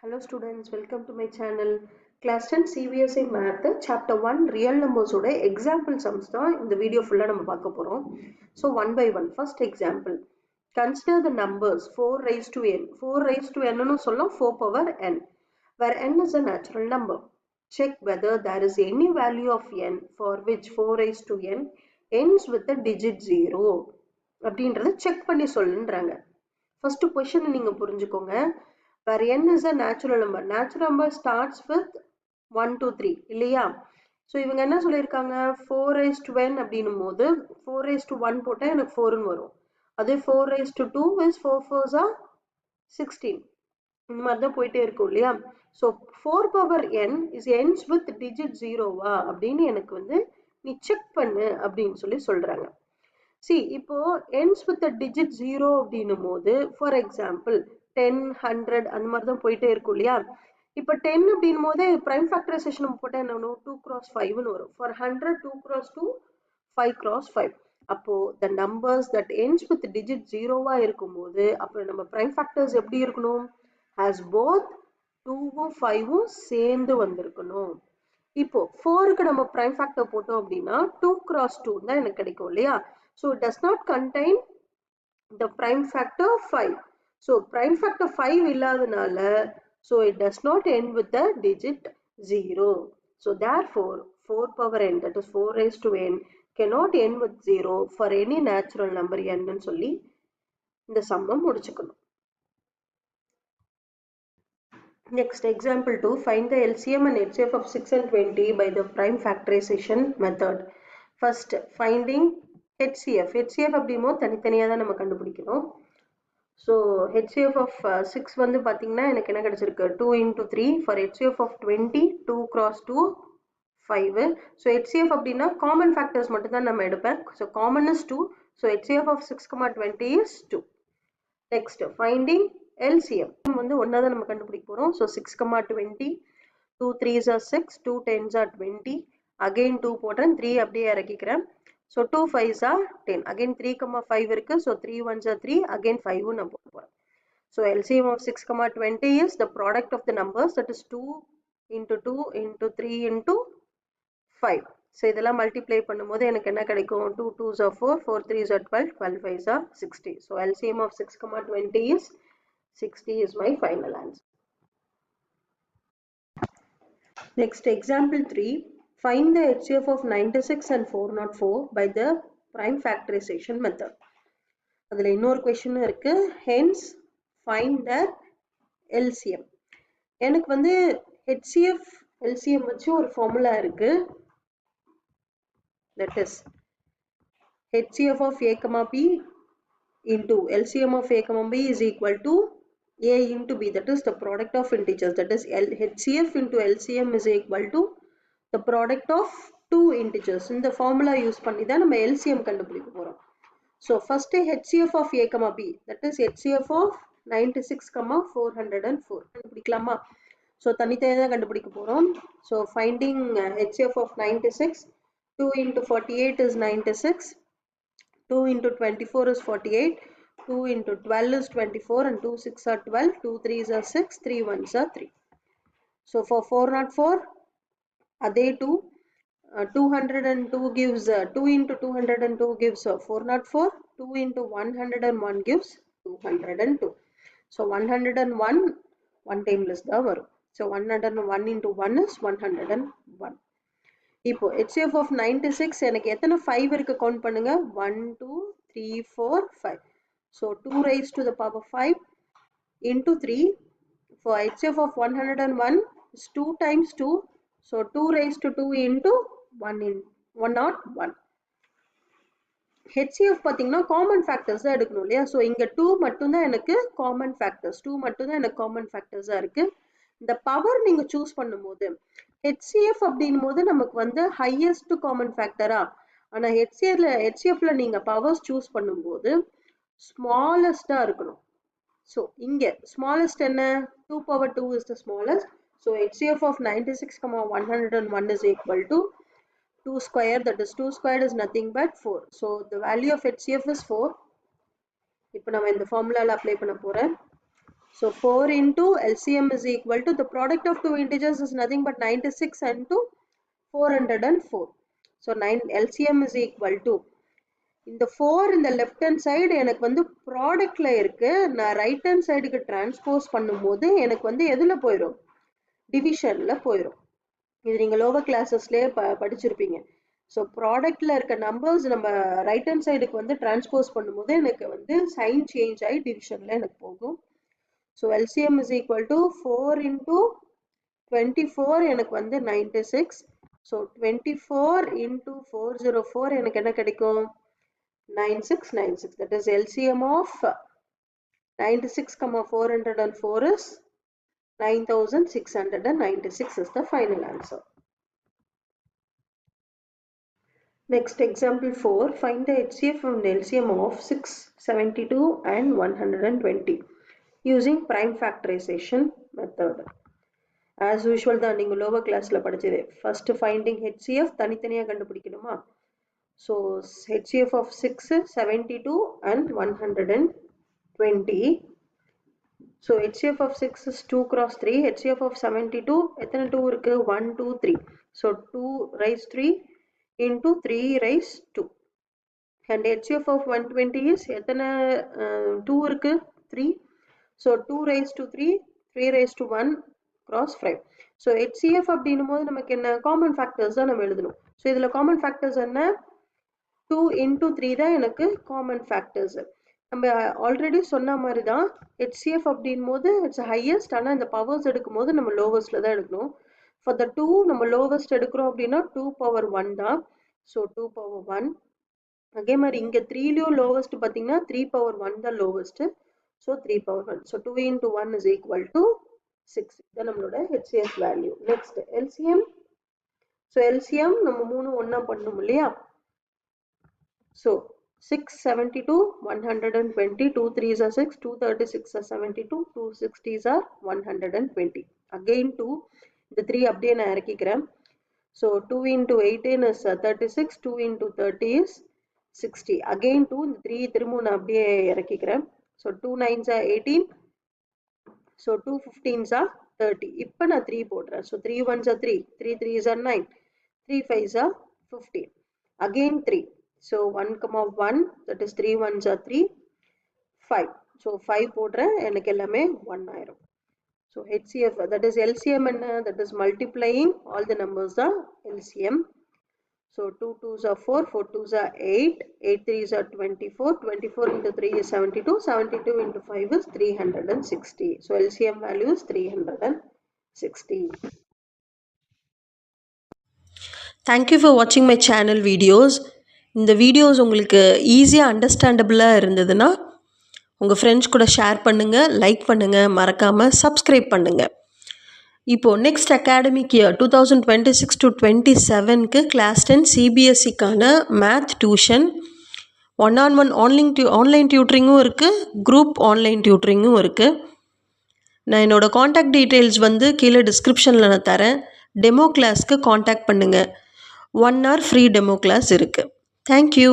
Hello students, welcome to my channel. Class 10 CBSE Math Chapter 1 Real Numbers oda example sums தான் இந்த video ஃபுல்லா நம்ம பார்க்க போறோம். So one by one. First example. Consider the numbers 4 raised to n. 4 raised to n னு சொல்லலாம் 4 power n. Where n is a natural number. Check whether there is any value of n for which 4 raised to n ends with the digit 0. அப்படின்றத check பண்ணி சொல்லுன்றாங்க. First question நீங்க புரிஞ்சுக்கோங்க. Where n is a natural number. Natural number starts with 1, 2, 3. இல்லையா? So இவங்க என்ன சொல்லியிருக்காங்க 4 raised to n அப்படின்னும் போது 4 raised to 1 போட்டா எனக்கு 4 ன்னு வரும். அதே 4 raised to 2 is 4 4s are 16. இந்த மாதிரி தான் போயிட்டே இருக்கும் இல்லையா? So 4 power n is ends with digit 0 வா அப்படின்னு எனக்கு வந்து நீ செக் பண்ணு அப்படின்னு சொல்லி சொல்றாங்க. See இப்போ ends with a digit 0 அப்படின்னும் போது for example 10, 100 அந்த மாதிரி தான் போயிட்டே இருக்கும் இல்லையா? இப்போ 10 அப்படின்னும் போது prime factorization போட்டா என்ன வரும் 2 cross 5 ன்னு வரும். For 100 2 cross 2 5 cross 5. அப்போ the numbers that ends with digit 0 வா இருக்கும்போது அப்போ நம்ம prime factors எப்படி இருக்கணும்? Has both 2வும் 5வும் சேர்ந்து வந்திருக்கணும். இப்போ 4க்கு நம்ம prime factor போட்டோம் அப்படின்னா 2 cross 2 தான் எனக்கு கிடைக்கும் இல்லையா? So it does not contain the prime factor 5. So prime factor 5 illadanaல so it does not end with the digit 0. So therefore 4 power n that is 4 raised to n cannot end with 0 for any natural number n ன்னு சொல்லி இந்த சம்ம முடிச்சுக்கணும். Next example 2 find the LCM and HCF of 6 and 20 by the prime factorization method. First finding HCF. HCF அப்படிமோ தனித்தனியா தான் நம்ம கண்டுபிடிக்கணும். So HCF of 6 வந்து பாத்தீங்கன்னா எனக்கு என்ன கிடைச்சிருக்கு 2 into 3 for HCF of 20 2 cross 2 5. So HCF அப்படின்னா common factors மட்டும் தான் நம்ம எடுப்பேன். So common is 2. So HCF of 6, 20 is 2. Next finding LCM வந்து ஒண்ணா தான் நம்ம கண்டுபிடிக்க போறோம். So 6, 20 2 3s are 6 2 10s are 20 again 2 போடுறேன் 3 அப்படியே இறக்கிக்கிறேன். So 2 5s are 10 again 3, 5 இருக்கு. So 3 1s are 3 again 5 ன்னு நான் போட போறேன். So LCM of 6, 20 is the product of the numbers that is 2 into 2 into 3 into 5. So இதெல்லாம் multiply பண்ணும்போது எனக்கு என்ன கிடைக்கும் 2 2s are 4 4 3s are 12 12 5s are 60. So LCM of 6, 20 is 60 is my final answer. Next example 3. Find the HCF of 96 and 404 by the prime factorization method. அதில் இன்னொரு question இருக்கு. Hence find the LCM. எனக்கு வந்து HCF LCM வச்சு ஒரு formula இருக்கு. That is HCF of A, B into LCM of A, B is equal to A into B. That is the product of integers. That is HCF into LCM is equal to the product of two integers. In the formula use பண்ணி தான் நம்ம LCM கண்டுபிடிக்க போறோம். So first HCF of A, B. That is HCF of 96, 404. கண்டுபிடிக்கலாமா? So தனித்தனியா தான் கண்டுபிடிக்க போறோம். So finding HCF of 96. 2 into 48 is 96. 2 into 24 is 48. 2 into 12 is 24 and 2 6 are 12. 2 3s are 6. 3 1s are 3. So for 404, adhe 2. 202 gives 2 into 202 gives 404. 2 into 101 gives 202. So 101 one time less da varum. So 101 into 1 is 101. இப்போ HCF of 96 எனக்கு எத்தனை 5 இருக்கு count பண்ணுங்க 1 2 3 4 5. So 2 raised to the power 5 into 3. For HCF of 101 is 2 times 2. So 2 raised to 2 into 101. HCF பாத்தீங்கன்னா common factors தான் எடுக்கணும் இல்லையா? So இங்க 2 மட்டும் தான் எனக்கு காமன் ஃபேக்டர்ஸ் 2 மட்டும் தான் எனக்கு காமன் ஃபேக்டர்ஸா இருக்கு. இந்த பவர் நீங்க சூஸ் பண்ணும்போது HCF அப்படின்னும் போது நமக்கு வந்து ஹையஸ்ட் காமன் ஃபேக்டரா, ஆனா HCFல நீங்க பவர்ஸ் சூஸ் பண்ணும்போது ஸ்மாலஸ்டா இருக்கணும். ஸோ இங்க ஸ்மாலஸ்ட் என்ன 2 power 2 is the smallest. So HCF of 96, 101 is equal to 2 square, that is 2 squared is nothing but 4. So the value of HCF is 4. இப்போ நம்ம இந்த ஃபார்முலால அப்ளை பண்ண போறேன். So 4 into LCM is equal to, the product of two integers is nothing but 96 into 404. So 9 LCM is equal to, இந்த 4 இந்த left hand side எனக்கு வந்து ப்ராடக்ட்ல இருக்கு, நான் ரைட் ஹேண்ட் சைடுக்கு டிரான்ஸ்போஸ் பண்ணும்போது எனக்கு வந்து எதுல போயிடும், டிவிஷன்ல போயிடும். இது நீங்க லோவர் கிளாஸஸ்லயே படிச்சிருப்பீங்க. ஸோ ப்ராடக்ட்ல இருக்க நம்பர்ஸ் நம்ம ரைட் ஹேண்ட் சைடுக்கு வந்து டிரான்ஸ்போஸ் பண்ணும்போது எனக்கு வந்து சைன் சேஞ்ச் ஆகி டிவிஷன்ல எனக்கு போகும். So LCM is equal to 4 into 24 எனக்கு வந்து 96. ஸோ 24 into 404 எனக்கு என்ன கிடைக்கும், 9696. That is LCM of 96, 404 is 9696 is the final answer. Next, example 4. Find the HCF and LCM of 672 and 120 using prime factorization method. As usual தான் நீங்க lower classல படிச்சது. First finding HCF தனித்தனியா கண்டுபிடிக்கணுமா. So HCF of 6, 72 and 120. So HCF of 6 is 2 cross 3. HCF of 72 எத்தனை 2 இருக்கு, 1 2 3. So 2 raise 3 into 3 raise 2. And HCF of 120 is எத்தனை 2 இருக்கு, 3. So 2 raise to 3, 3 raise to 1 cross 5. So HCF அப்படின்னும் போது நமக்கு என்ன common factors தான் நம்ம எழுதணும். So இதுல common factors என்ன, 2 into 3 தான் எனக்கு common factors. நம்ம ஆல்ரெடி சொன்ன மாதிரி தான் HCF அப்படின் போது இட்ஸ் ஹையஸ்ட், ஆனால் இந்த பவர்ஸ் எடுக்கும் போது நம்ம லோவஸ்ட்ல தான் எடுக்கணும். ஃபார் த 2 நம்ம லோவஸ்ட் எடுக்கிறோம் அப்படின்னா 2 power 1 தான். So 2 power 1. அதே மாதிரி இங்கே 3லையும் லோவஸ்ட் பார்த்தீங்கன்னா 3 power 1 தான் lowest. So 3 power 1. So 2 into 1 is equal to 6. இதான் நம்மளோட HCF value. Next LCM. So LCM நம்ம 3 ஒன்றா பண்ணணும் இல்லையா. So 672, 120, 2 3s are 6, 236 are 72, 2 60s are 120. Again 2, the 3 அப்படியே நான் இறக்கிக்கிறேன். So 2 into 18 is 36, 2 into 30 is 60. Again 2, the 3 திரும்ப நான் அப்படியே இறக்கிக்கிறேன். So 2 9s are 18, so 2 15s are 30. இப்போ நான் 3 போடுறேன். So 3 1s are 3, 3 3s are 9, 3 5s are 15. Again 3. So 1 comma 1, that is 3 1s are 3, 5. So 5 போடுறேன், எனக்கு எல்லாமே 1 ஆயிரும். So HCF, that is LCM என்ன, that is multiplying all the numbers are LCM. So 2 2s are 4, 4 2s are 8, 8 3s are 24, 24 into 3 is 72, 72 into 5 is 360. So LCM value is 360. Thank you for watching my channel videos. இந்த videos உங்களுக்கு ஈஸியாக அண்டர்ஸ்டாண்டபிளாக இருந்ததுன்னா உங்கள் friends கூட share பண்ணுங்கள், like பண்ணுங்கள், மறக்காமல் subscribe பண்ணுங்கள். இப்போது நெக்ஸ்ட் அகாடமிக் இயர் 2026 to 27க்கு கிளாஸ் 10 சிபிஎஸ்சிக்கான மேத் டியூஷன் 1-on-1 ஆன்லைன் டியூட்டரிங்கும் இருக்குது, குரூப் ஆன்லைன் டியூட்டரிங்கும் இருக்குது. நான் என்னோடய காண்டாக்ட் டீட்டெயில்ஸ் வந்து கீழே டிஸ்கிரிப்ஷனில் நான் தரேன். டெமோ கிளாஸ்க்கு காண்டாக்ட் பண்ணுங்கள். 1 hour ஃப்ரீ டெமோ கிளாஸ் இருக்குது. Thank you.